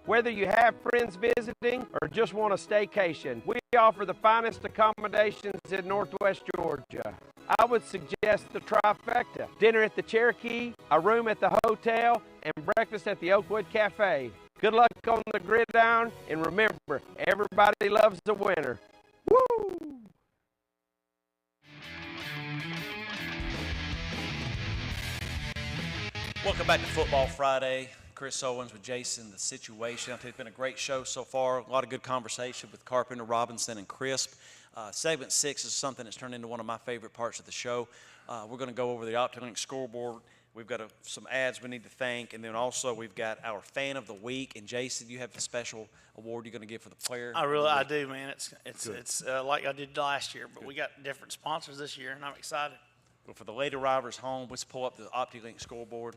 Whether you have friends visiting or just want a staycation, we offer the finest accommodations in Northwest Georgia. I would suggest the trifecta: dinner at the Cherokee, a room at the hotel, and breakfast at the Oakwood Cafe. Good luck on the gridiron, and remember, everybody loves a winner. Woo! Welcome back to Football Friday. Chris Owens with Jason, The Situation. I think it's been a great show so far. A lot of good conversation with Carpenter, Robinson, and Crisp. Segment 6 is something that's turned into one of my favorite parts of the show. We're going to go over the OptiLink scoreboard. We've got some ads we need to thank, and then also we've got our Fan of the Week. And Jason, you have the special award you're going to give for the player. I do, man. It's like I did last year, but we got different sponsors this year, and I'm excited. Well, for the late arrivers home, let's pull up the OptiLink scoreboard.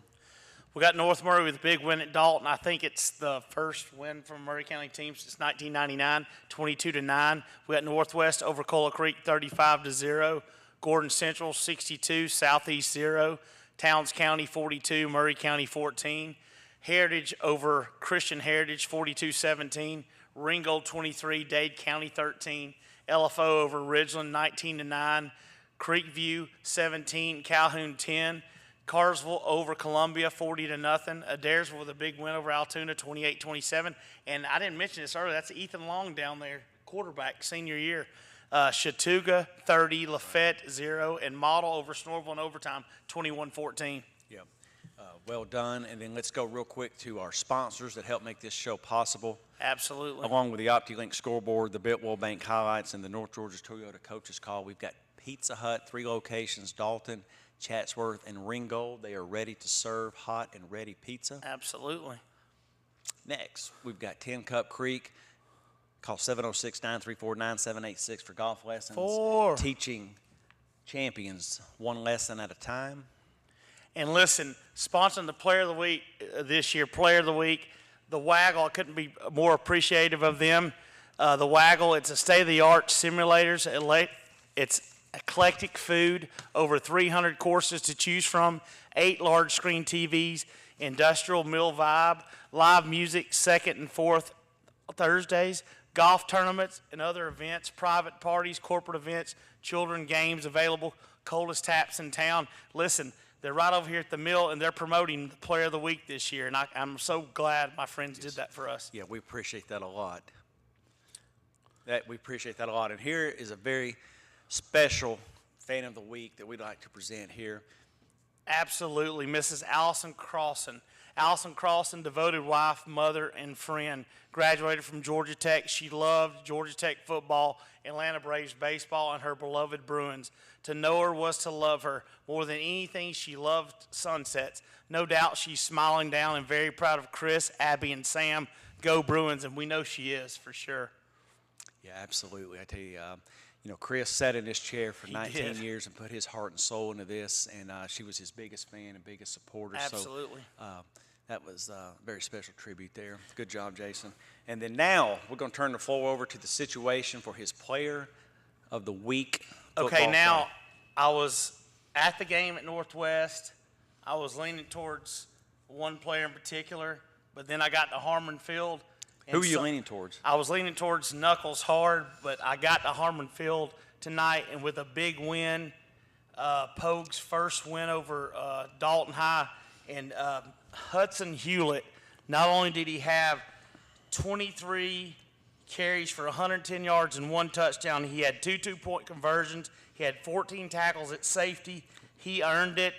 We got North Murray with a big win at Dalton. I think it's the first win from Murray County team since 1999, 22-9. We got Northwest over Cola Creek, 35-0. Gordon Central, 62. Southeast 0. Towns County, 42. Murray County, 14. Heritage over Christian Heritage, 42-17. Ringgold, 23. Dade County, 13. LFO over Ridgeland, 19-9. Creekview, 17. Calhoun, 10. Cartersville over Columbia, 40-0. Adairsville with a big win over Altoona, 28-27. And I didn't mention this earlier. That's Ethan Long down there, quarterback, senior year. Chattooga, 30. Lafette, 0. And Model over Snorville in overtime, 21-14. Yep. Well done. And then let's go real quick to our sponsors that help make this show possible. Absolutely. Along with the OptiLink scoreboard, the Biltwell Bank highlights, and the North Georgia Toyota Coaches Call, we've got Pizza Hut, 3 locations, Dalton, Chatsworth, and Ringgold. They are ready to serve hot and ready pizza. Absolutely. Next, we've got 10 Cup Creek. Call 706-934-9786 for golf lessons. Teaching champions one lesson at a time. And listen, sponsoring the Player of the Week this year, Player of the Week, the Waggle, I couldn't be more appreciative of them. The Waggle, it's a state-of-the-art simulators. It's eclectic food, over 300 courses to choose from, 8 large screen TVs, industrial mill vibe, live music second and fourth Thursdays, golf tournaments and other events, private parties, corporate events, children games available, coldest taps in town. Listen, they're right over here at the mill, and they're promoting the Player of the Week this year, and I'm so glad my friends did that for us. Yeah, we appreciate that a lot. We appreciate that a lot. And here is a very special Fan of the Week that we'd like to present here. Absolutely, Mrs. Allison Crossan. Allison Crossan, devoted wife, mother, and friend, graduated from Georgia Tech. She loved Georgia Tech football, Atlanta Braves baseball, and her beloved Bruins. To know her was to love her. More than anything, she loved sunsets. No doubt she's smiling down and very proud of Chris, Abby, and Sam. Go Bruins, and we know she is for sure. Yeah, absolutely. I tell you, Chris sat in this chair for 19 years and put his heart and soul into this, and she was his biggest fan and biggest supporter. Absolutely. So that was a very special tribute there. Good job, Jason. And then now we're going to turn the floor over to the situation for his Player of the Week. Okay, now I was at the game at Northwest. I was leaning towards one player in particular, but then I got to Harmon Field. Who were you leaning towards? I was leaning towards Knuckles hard, but I got to Harmon Field tonight, and with a big win, Pogue's first win over Dalton High, and Hudson Hewlett, not only did he have 23 carries for 110 yards and 1 touchdown, he had 2 two-point conversions, he had 14 tackles at safety, He earned it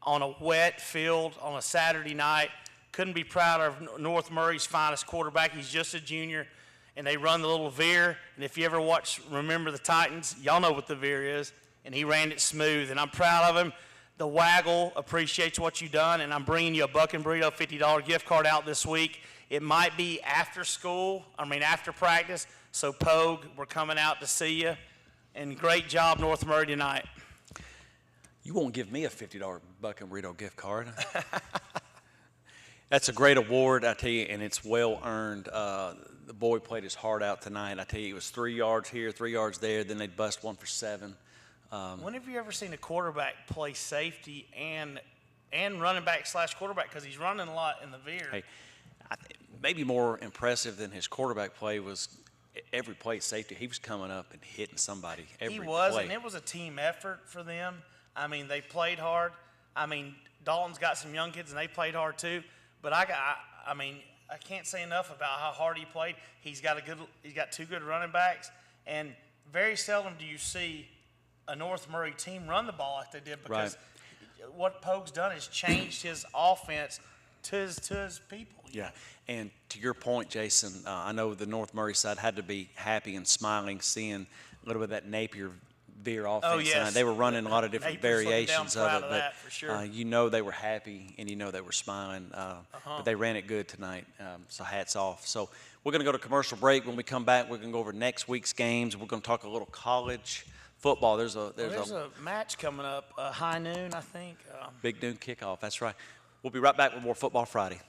on a wet field on a Saturday night. Couldn't be prouder of North Murray's finest quarterback. He's just a junior, and they run the little veer. And if you ever remember the Titans, y'all know what the veer is. And he ran it smooth, and I'm proud of him. The Waggle appreciates what you've done, and I'm bringing you a Buck and Burrito $50 gift card out this week. It might be after practice. So, Pogue, we're coming out to see you. And great job, North Murray, tonight. You won't give me a $50 Buck and Burrito gift card. That's a great award, I tell you, and it's well earned. The boy played his heart out tonight. I tell you, it was 3 yards here, 3 yards there. Then they'd bust one for 7. When have you ever seen a quarterback play safety and running back / quarterback? Because he's running a lot in the veer. Hey, maybe more impressive than his quarterback play was every play safety. He was coming up and hitting somebody every play. And it was a team effort for them. I mean, they played hard. I mean, Dalton's got some young kids, and they played hard too. But I can't say enough about how hard he played. He's got 2 good running backs, and very seldom do you see a North Murray team run the ball like they did, because what Pogue's done is changed his offense to his people. Yeah, and to your point, Jason, I know the North Murray side had to be happy and smiling seeing a little bit of that Napier veer offense. Oh, yes. They were running a lot of different variations of it, but for sure. you know they were happy and you know they were smiling. But they ran it good tonight, so hats off. So we're going to go to commercial break. When we come back, we're going to go over next week's games. We're going to talk a little college football. There's a match coming up, high noon, I think. Big noon kickoff. That's right. We'll be right back with more Football Friday.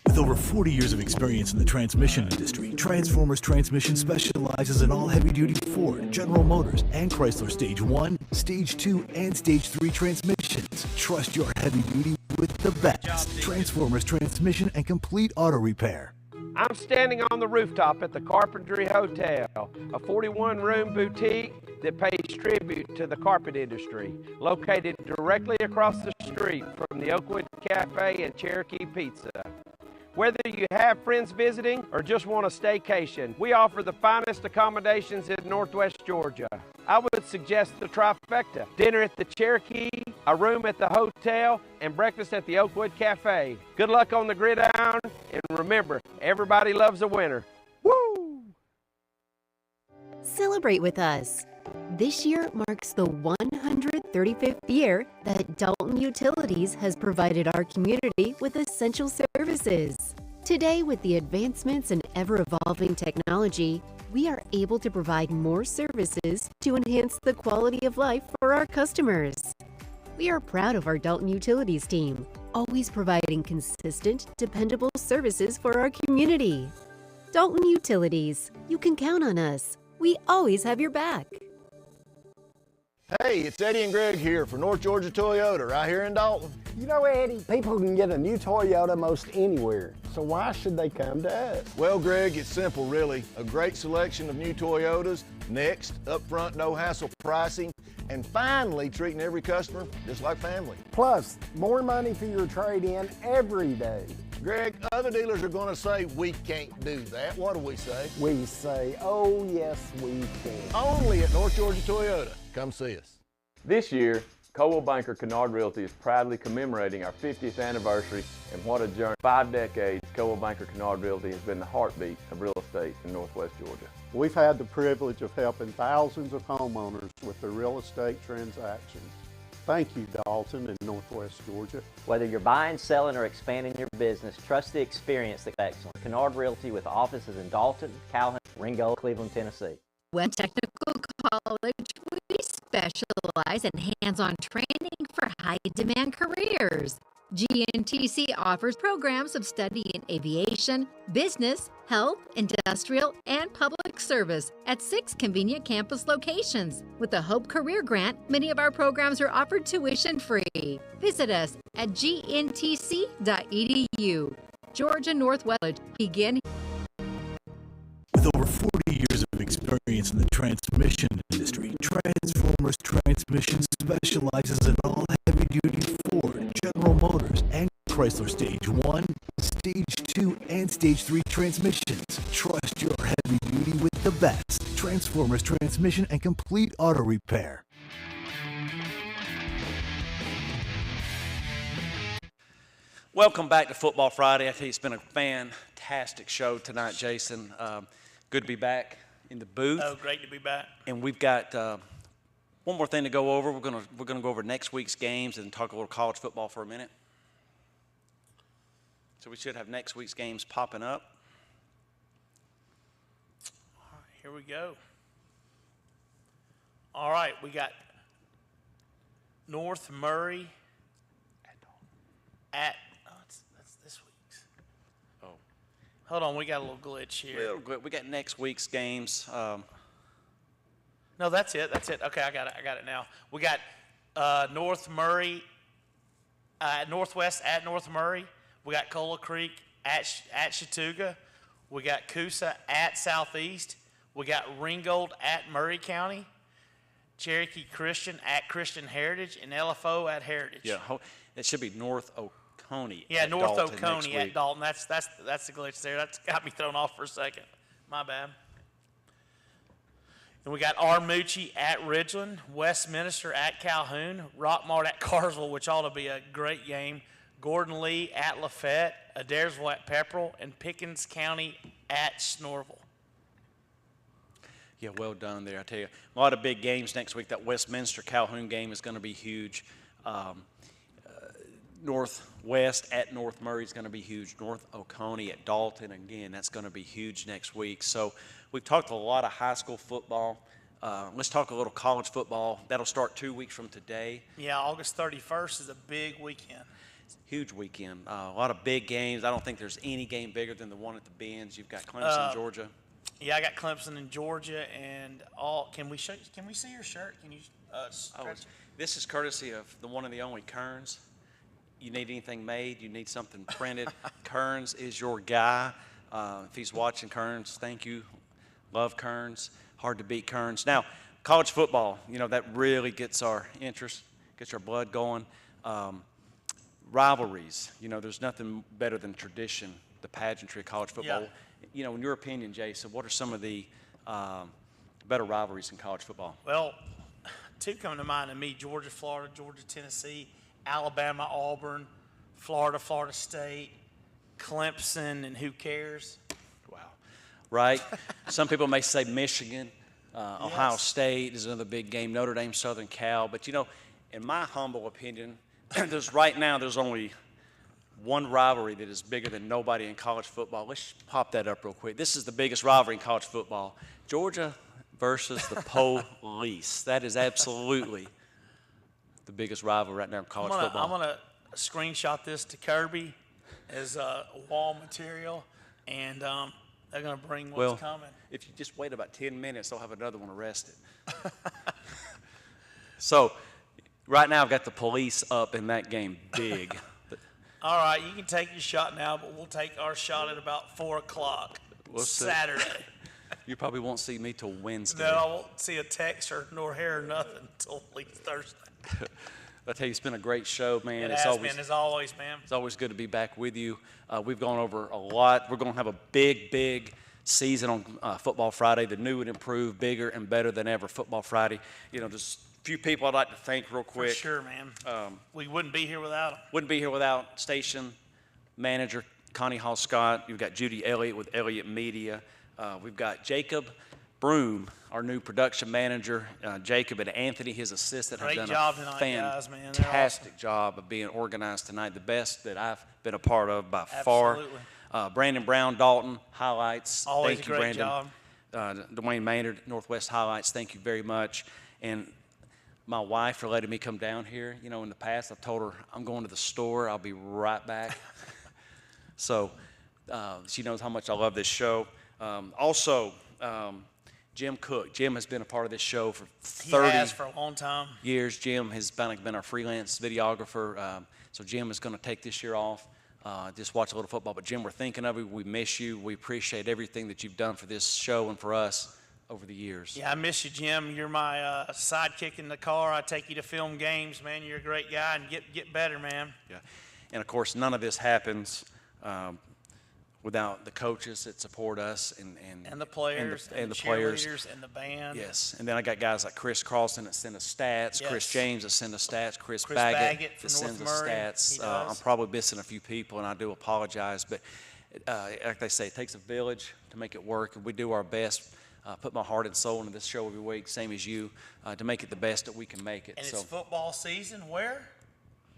With over 40 years of experience in the transmission industry, Transformers Transmission specializes in all heavy-duty Ford, General Motors, and Chrysler Stage 1, Stage 2, and Stage 3 transmissions. Trust your heavy-duty with the best. Transformers Transmission and Complete Auto Repair. I'm standing on the rooftop at the Carpentry Hotel, a 41-room boutique that pays tribute to the carpet industry, located directly across the street from the Oakwood Cafe and Cherokee Pizza. Whether you have friends visiting or just want a staycation, we offer the finest accommodations in Northwest Georgia. I would suggest the trifecta: dinner at the Cherokee, a room at the hotel, and breakfast at the Oakwood Cafe. Good luck on the gridiron, and remember, everybody loves a winner. Woo! Celebrate with us. This year marks the 135th year that Dalton Utilities has provided our community with essential services. Today, with the advancements in ever-evolving technology, we are able to provide more services to enhance the quality of life for our customers. We are proud of our Dalton Utilities team, always providing consistent, dependable services for our community. Dalton Utilities, you can count on us. We always have your back. Hey, it's Eddie and Greg here for North Georgia Toyota right here in Dalton. You know, Eddie, people can get a new Toyota most anywhere, so why should they come to us? Well, Greg, it's simple, really. A great selection of new Toyotas, next, upfront, no-hassle pricing, and finally treating every customer just like family. Plus, more money for your trade-in every day. Greg, other dealers are going to say we can't do that. What do we say? We say, oh, yes, we can. Only at North Georgia Toyota. Come see us. This year, Coldwell Banker Kennard Realty is proudly commemorating our 50th anniversary, and what a journey. 5 decades, Coldwell Banker Kennard Realty has been the heartbeat of real estate in Northwest Georgia. We've had the privilege of helping thousands of homeowners with their real estate transactions. Thank you, Dalton and Northwest Georgia. Whether you're buying, selling, or expanding your business, trust the experience that's excellent. Kennard Realty with offices in Dalton, Calhoun, Ringgold, Cleveland, Tennessee. West Technical College, we specialize in hands-on training for high-demand careers. GNTC offers programs of study in aviation, business, health, industrial, and public service at 6 convenient campus locations. With the Hope Career Grant, many of our programs are offered tuition-free. Visit us at gntc.edu. Georgia Northwest, begin. With over 40 years of experience in the transmission industry, Transformers Transmission specializes in all heavy-duty Ford, General Motors, and Chrysler Stage 1, Stage 2, and Stage 3 transmissions. Trust your heavy heavy duty with the best. Transformers Transmission and Complete Auto Repair. Welcome back to Football Friday. I tell you, it's been a fantastic show tonight, Jason. Good to be back in the booth. Oh, great to be back. And we've got one more thing to go over. We're gonna go over next week's games and talk a little college football for a minute. So we should have next week's games popping up. All right, here we go. All right, we got North Murray at that's this week's. Oh. Hold on, we got a little glitch here. We got next week's games. No, that's it. That's it. Okay, I got it now. We got North Murray, Northwest at North Murray. We got Cola Creek at Chattooga. We got Coosa at Southeast. We got Ringgold at Murray County. Cherokee Christian at Christian Heritage, and LFO at Heritage. Yeah, it should be North Oconee. Yeah, at North Dalton Oconee next at week. Dalton. That's the glitch there. That's got me thrown off for a second. My bad. And we got Armuchee at Ridgeland, Westminster at Calhoun, Rockmart at Carsville, which ought to be a great game, Gordon Lee at Lafette, Adairsville at Pepperell, and Pickens County at Snorville. Yeah, well done there. I tell you, a lot of big games next week. That Westminster Calhoun game is going to be huge. Northwest at North Murray is going to be huge. North Oconee at Dalton, again, that's going to be huge next week. So we've talked a lot of high school football. Let's talk a little college football. That'll start 2 weeks from today. Yeah, August 31st is a big weekend. Huge weekend. A lot of big games. I don't think there's any game bigger than the one at the Benz. You've got Clemson, Georgia. Yeah, I got Clemson in Georgia, and all. Can we see your shirt? Can you stretch? This is courtesy of the one and the only Kearns. You need anything made, you need something printed, Kearns is your guy. If he's watching, Kearns, thank you. Love Kearns. Hard to beat Kearns. Now, college football, that really gets our interest, gets our blood going. Rivalries, there's nothing better than tradition, the pageantry of college football. Yeah. In your opinion, Jason, what are some of the better rivalries in college football? Well, two come to mind to me: Georgia, Florida, Georgia, Tennessee, Alabama, Auburn, Florida, Florida State, Clemson, and who cares? Wow. Right? Some people may say Michigan, Ohio State is another big game, Notre Dame, Southern Cal. But, in my humble opinion, right now there's only one rivalry that is bigger than nobody in college football. Let's pop that up real quick. This is the biggest rivalry in college football. Georgia versus the police. That is absolutely the biggest rivalry right now in college football. I'm going to screenshot this to Kirby as wall material, and they're going to bring what's coming. If you just wait about 10 minutes, they'll have another one arrested. So right now I've got the police up in that game big. All right, you can take your shot now, but we'll take our shot at about 4 o'clock Saturday. You probably won't see me till Wednesday. No, I won't see a text nor hair or nothing until at least Thursday. I tell you, it's been a great show, man. It has been, as always, man. It's always good to be back with you. We've gone over a lot. We're going to have a big season on Football Friday, the new and improved, bigger and better than ever Football Friday. There's a few people I'd like to thank real quick. For sure, man. We wouldn't be here without them. Wouldn't be here without station manager Connie Hall Scott. You've got Judy Elliott with Elliott Media. We've got Jacob Broom, our new production manager. Jacob and Anthony, his assistant, have done a fantastic job of being organized tonight. The best that I've been a part of by far. Brandon Brown, Dalton, highlights. Always thank a you, great Brandon. job. Dwayne Maynard, Northwest Highlights, thank you very much. And my wife for letting me come down here. In the past, I've told her I'm going to the store. I'll be right back. So she knows how much I love this show. Also, Jim Cook. Jim has been a part of this show for 30 He has for a long time. years. Jim has been our freelance videographer. So Jim is going to take this year off, just watch a little football. But Jim, we're thinking of you. We miss you. We appreciate everything that you've done for this show and for us over the years. Yeah, I miss you, Jim. You're my sidekick in the car. I take you to film games, man. You're a great guy, and get better, man. Yeah, and of course, none of this happens without the coaches that support us and the players and the players players and the band. Yes, and then I got guys like Chris Carlson that send us stats, Yes. Chris James that send us stats, Chris Baggett Baggett from that sends North us Murray. stats. He does. I'm probably missing a few people, and I do apologize, but like they say, it takes a village to make it work, and we do our best. Put my heart and soul into this show every week, same as you, to make it the best that we can make it. And so it's football season where?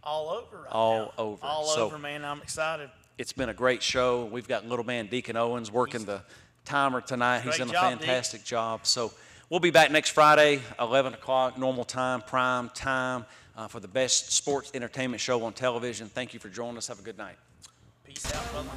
All over right all now. over. All So over, man. I'm excited. it's been a great show. We've got little man Deacon Owens working the timer tonight. He's Great done a job, Deke. fantastic job. So we'll be back next Friday, 11 o'clock, normal time, prime time, for the best sports entertainment show on television. Thank you for joining us. Have a good night. Peace out, brother.